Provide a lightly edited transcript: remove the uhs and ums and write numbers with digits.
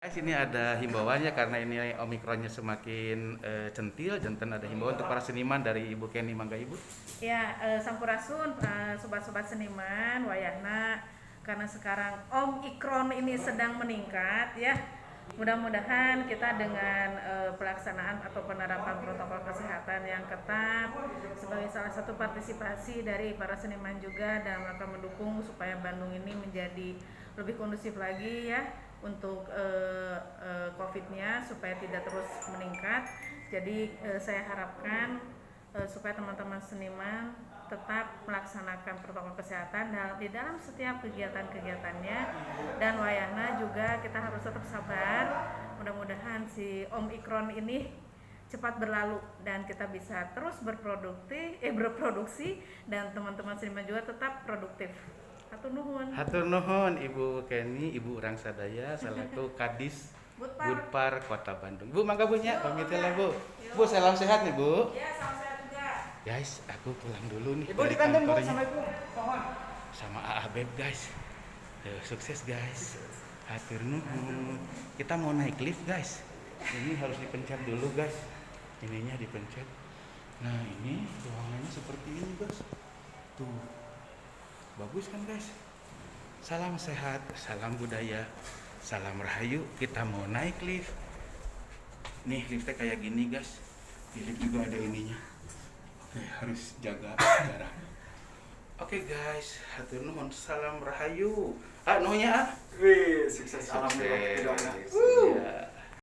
Guys, ini ada himbauannya karena ini Omikronnya semakin centil, jantan ada himbauan untuk para seniman dari Ibu Kenny, mangga Ibu. Ya, Sampurasun, sobat-sobat seniman, wayahna, karena sekarang Omikron ini sedang meningkat ya. Mudah-mudahan kita dengan pelaksanaan atau penerapan protokol kesehatan yang ketat sebagai salah satu partisipasi dari para seniman juga dalam rangka mendukung supaya Bandung ini menjadi lebih kondusif lagi ya untuk COVID-nya supaya tidak terus meningkat. Jadi saya harapkan supaya teman-teman seniman tetap melaksanakan protokol kesehatan di dalam setiap kegiatan-kegiatannya, dan wayahna juga kita harus tetap sabar. Mudah-mudahan si Omikron ini cepat berlalu dan kita bisa terus berproduksi dan teman-teman seniman juga tetap produktif. Hatur nuhun. Hatur nuhun Ibu Kenny, Ibu Urang Sadaya selaku Kadis Budpar Kota Bandung. Bu, mangga Bu nya, pamit lah Bu. Bu, salam sehat nih Bu. Ya, salam sehat juga. Guys, aku pulang dulu nih. Ibu di Bandung Bu, sama Ibu. Pohon. Sama AA Beb guys. Sukses guys. Hatur nuhun. Kita mau naik lift guys. Ini harus dipencet dulu guys. Ininya dipencet. Nah ini ruangannya seperti ini guys. Tuh, bagus kan guys. Salam sehat, salam budaya, salam rahayu. Kita mau naik lift. Nih liftnya kayak gini guys. Di lift juga ada ininya. Oke, harus jaga jarak. Oke guys, hatur nuhun, salam rahayu. Nuhunnya Wih, sukses. Alhamdulillah. Ya.